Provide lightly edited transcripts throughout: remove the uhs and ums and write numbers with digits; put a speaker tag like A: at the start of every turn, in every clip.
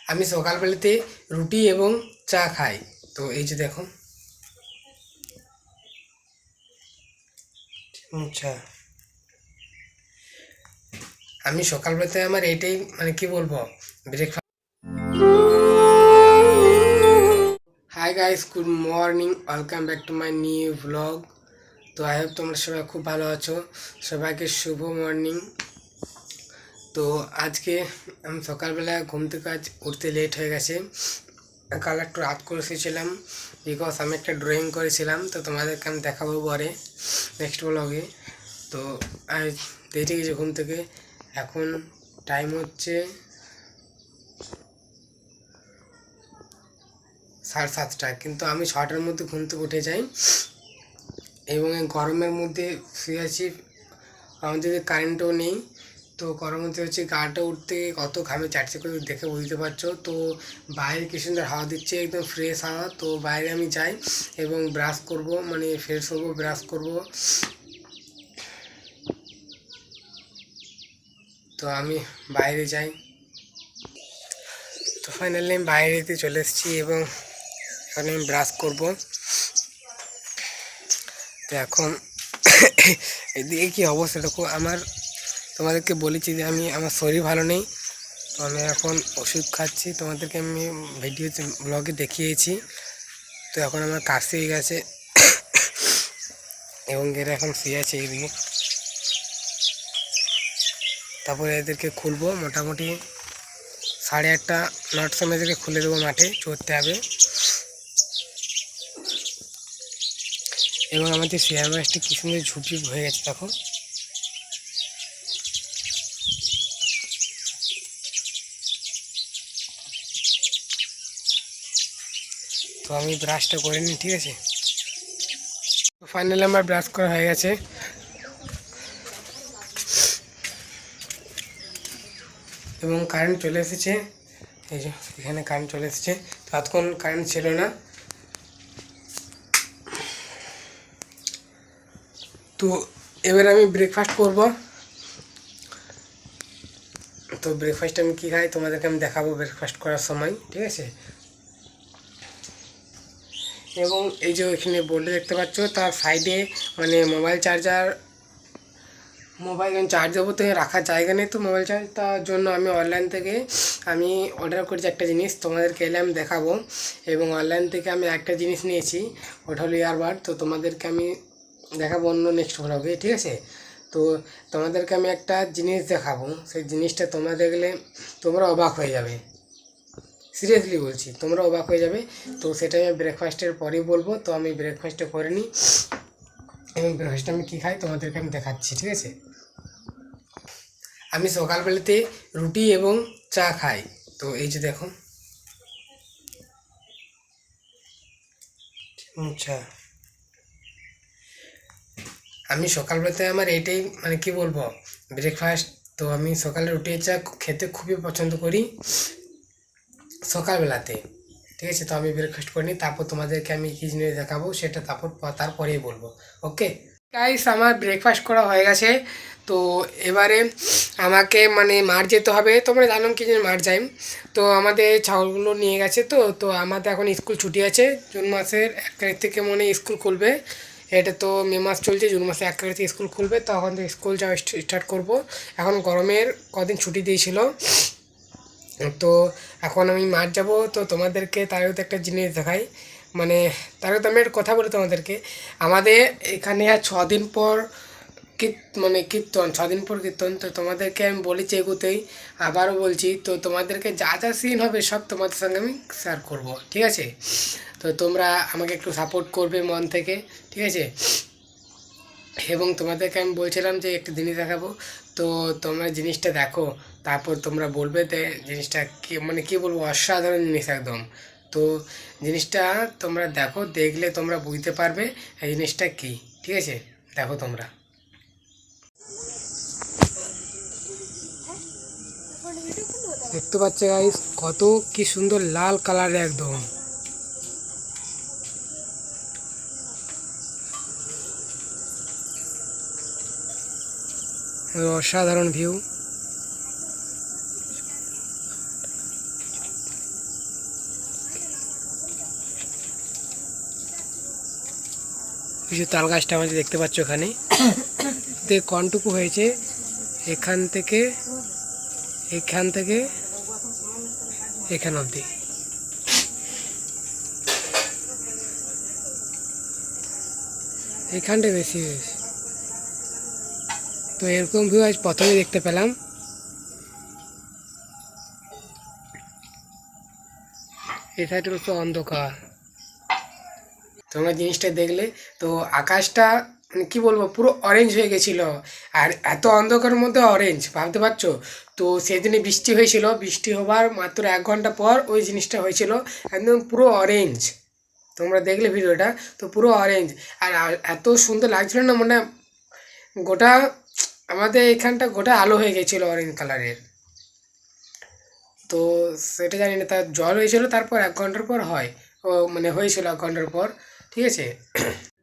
A: আমি সকালবেলাতে রুটি এবং চা খাই। তো এই যে দেখো। আচ্ছা, আমি সকালবেলাতে আমার এটাই মানে কি বলবো, breakfast. Hi guys, good morning, welcome back to my new vlog. তো আই হোপ তোমরা সবাই খুব ভালো আছো। সবাইকে শুভ মর্নিং। তো আজকে আমি সকালবেলা ঘুম থেকে আজ উঠতে লেট হয়ে গেছে। কাল একটু রাত করে এসেছিলাম, বিকজ আমি একটা ড্রয়িং করেছিলাম, তো তোমাদেরকে আমি দেখাবো পরে নেক্সট ব্লগে। তো আজ দেরি গেছে ঘুম থেকে। এখন টাইম হচ্ছে 7:30, কিন্তু আমি 6টার মধ্যে ঘুম থেকে উঠে যাই এবং এই গরমের মধ্যে শুয়ে আছি। আমাদের কারেন্টও নেই, তো গরমের মধ্যে হচ্ছে গাটা উঠতে কত ঘামে চাটছে করে দেখে বুঝতে পারছো। তো বাইরে কি সুন্দর হাওয়া দিচ্ছে, একদম ফ্রেশ হাওয়া। তো বাইরে আমি যাই এবং ব্রাশ করব, মানে ফ্রেশ হবো, ব্রাশ করব। তো আমি বাইরে যাই। তো ফাইনালি আমি বাইরেতে চলে এসেছি এবং এখন আমি ব্রাশ করব। তো এখন এদিকে কী অবস্থা দেখো আমার। তোমাদেরকে বলেছি যে আমার শরীর ভালো নেই, তো আমি এখন ওষুধ খাচ্ছি। তোমাদেরকে আমি ভিডিওতে ব্লগে দেখিয়েছি। তো এখন আমার কাশি হয়ে গেছে এবং এরা এখন শুয়ে আছে এইদিকে। তারপরে এদেরকে খুলবো, মোটামুটি 8:30 9টার সময় এদেরকে খুলে দেবো, মাঠে চড়তে হবে। এবং আমাদের শেয়ার মাছটি কি সুন্দর ঝুপঝুপ হয়ে গেছে দেখো। তো আমি ব্রাশটা করে নিই, ঠিক আছে। তো ফাইনালি আমার ব্রাশ করা হয়ে গেছে এবং কারেন্ট চলে এসেছে। এই যে এখানে কারেন্ট চলে এসেছে, তো এতক্ষণ কারেন্ট ছিল না। তো এবার আমি ব্রেকফাস্ট করব। তো ব্রেকফাস্ট আমি কী খাই তোমাদেরকে আমি দেখাবো ব্রেকফাস্ট করার সময়, ঠিক আছে। এবং এই যে এখানে বোর্ডে দেখতে পাচ্ছ, তার সাইডে মানে মোবাইল চার্জ দেবো, তো রাখার জায়গা নেই। তো মোবাইল চার্জটার জন্য আমি অনলাইন থেকে আমি অর্ডার করেছি একটা জিনিস, তোমাদেরকে এলে আমি দেখাবো। এবং অনলাইন থেকে আমি একটা জিনিস নিয়েছি, ওটা হলো ইয়ারবাড। তো তোমাদেরকে আমি দেখাবো অন্য নেক্সট ব্লগে, ঠিক আছে। তো তোমাদেরকে আমি একটা জিনিস দেখাবো, সেই জিনিসটা তোমরা দেখলে তোমরা অবাক হয়ে যাবে। সিরিয়াসলি বলছি, তোমরা অবাক হয়ে যাবে। তো সেটা আমি ব্রেকফাস্টের পরেই বলবো। তো আমি ব্রেকফাস্টটা করে নিই এবং ব্রেকফাস্টে আমি কী খাই তোমাদেরকে আমি দেখাচ্ছি, ঠিক আছে। আমি সকালবেলাতে রুটি এবং চা খাই। তো এই যে দেখো। আচ্ছা, আমি সকালবেলাতে আমার এটাই মানে কি বলবো, ব্রেকফাস্ট। তো আমি সকালে রুটি চা খেতে খুবই পছন্দ করি সকালবেলাতে, ঠিক আছে। তো আমি ব্রেকফাস্ট করে নিই, তারপর তোমাদেরকে আমি কী জিনিস দেখাবো সেটা তারপরেই বলবো। ওকে গাইস, আমার ব্রেকফাস্ট করা হয়ে গেছে। তো এবারে আমাকে মানে মাঠ যেতে হবে। তোমরা জানো কি যে মাঠ যাই। তো আমাদের ছাগলগুলো নিয়ে গেছে। তো আমাদের এখন স্কুল ছুটি আছে, জুন মাসের 1 তারিখ থেকে মনে হয় স্কুল খুলবে। এটা তো মে মাস চলছে, জুন মাসে 1 তারিখ থেকে স্কুল খুলবে, তখন তো স্কুল যাওয়া স্টার্ট করব। এখন গরমের কদিন ছুটি দিয়েছিল। তো এখন আমি মাঠ যাব। তো তোমাদেরকে তার তো একটা জিনিস দেখাই, মানে তার তো আমি একটা কথা বলি তোমাদেরকে। আমাদের এখানে আর 6 দিন পর কীর্তন, 6 দিন পর কীর্তন। তো তোমাদেরকে আমি বলেছি এগুতেই, আবারও বলছি। তো তোমাদেরকে যা যা সিন হবে সব তোমাদের সঙ্গে আমি শেয়ার করব, ঠিক আছে। তো তোমরা আমাকে একটু সাপোর্ট করবে মন থেকে, ঠিক আছে। এবং তোমাদেরকে আমি বলছিলাম যে একটা জিনিস দেখাবো। তো তোমরা জিনিসটা দেখো, তারপর তোমরা বলবে যে জিনিসটা কি মানে কী বলবো, অসাধারণ জিনিস একদম। তো জিনিসটা তোমরা দেখো, দেখলে তোমরা বুঝতে পারবে এই জিনিসটা কী, ঠিক আছে। দেখো তোমরা দেখতে পাচ্ছ গাইস, কত কি সুন্দর লাল কালারের একদম অসাধারণ ভিউ। কিছু তাল গাছটা আমাদের দেখতে পাচ্ছ ওখানে। তো কনটুকু হয়েছে এখান থেকে এখান অবধি। এখানটা বেশি হয়েছে। তো এরকম ভিউ আজ প্রথমে দেখতে পেলাম। এই সাইডে তো অন্ধকার, তোমরা জিনিসটা দেখলে। তো আকাশটা মানে কী বলবো, পুরো অরেঞ্জ হয়ে গেছিলো। আর এত অন্ধকারের মধ্যে অরেঞ্জ, ভাবতে পারছো? তো সেদিনে বৃষ্টি হয়েছিল, বৃষ্টি হবার মাত্র 1 ঘন্টা পর ওই জিনিসটা হয়েছিল, একদম পুরো অরেঞ্জ। তোমরা দেখলে ভিডিওটা, তো পুরো অরেঞ্জ। আর এত সুন্দর লাগছিল না, মানে গোটা আমাদের এখানটা গোটা আলো হয়ে গেছিলো অরেঞ্জ কালারের। তো সেটা জানি না, তার জল হয়েছিল তারপর 1 ঘন্টার পর হয়, ও মানে হয়েছিল 1 ঘন্টার পর, ঠিক আছে।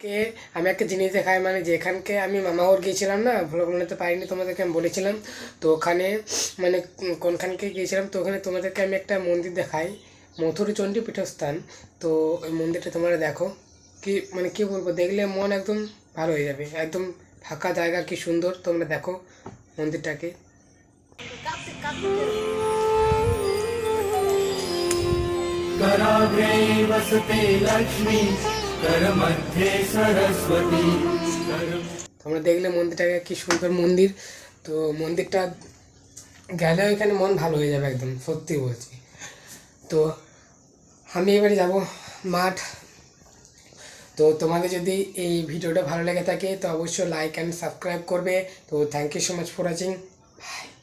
A: কে আমি একটা জিনিস দেখাই, মানে যেখানকে আমি মামাঘর গিয়েছিলাম না, ভ্লগ বানাতে পারিনি তোমাদেরকে, আমি বলেছিলাম। তো ওখানে মানে কোনখানকে গিয়েছিলাম, তো ওখানে তোমাদেরকে আমি একটা মন্দির দেখাই, মথুরচণ্ডী পীঠস্থান। তো ওই মন্দিরটা তোমরা দেখো, কি মানে কী বলবো, দেখলে মন একদম ভালো হয়ে যাবে, একদম ফাঁকা জায়গা, কি সুন্দর। তোমরা দেখো মন্দিরটাকে।
B: कराग्रे वसते लक्ष्मी करमध्ये सरस्वती।
A: তোমরা দেখলে মন্দিরটাকে, কি সুন্দর মন্দির। তো মন্দিরটা গেলে এখানে মন ভালো হয়ে যাবে একদম, সত্যি বলছি। তো আমি এবারে যাব মাঠ। তো তোমাদের যদি এই ভিডিওটা ভালো লেগে থাকে তো অবশ্যই লাইক অ্যান্ড সাবস্ক্রাইব করবে। তো thank you so much for watching, by.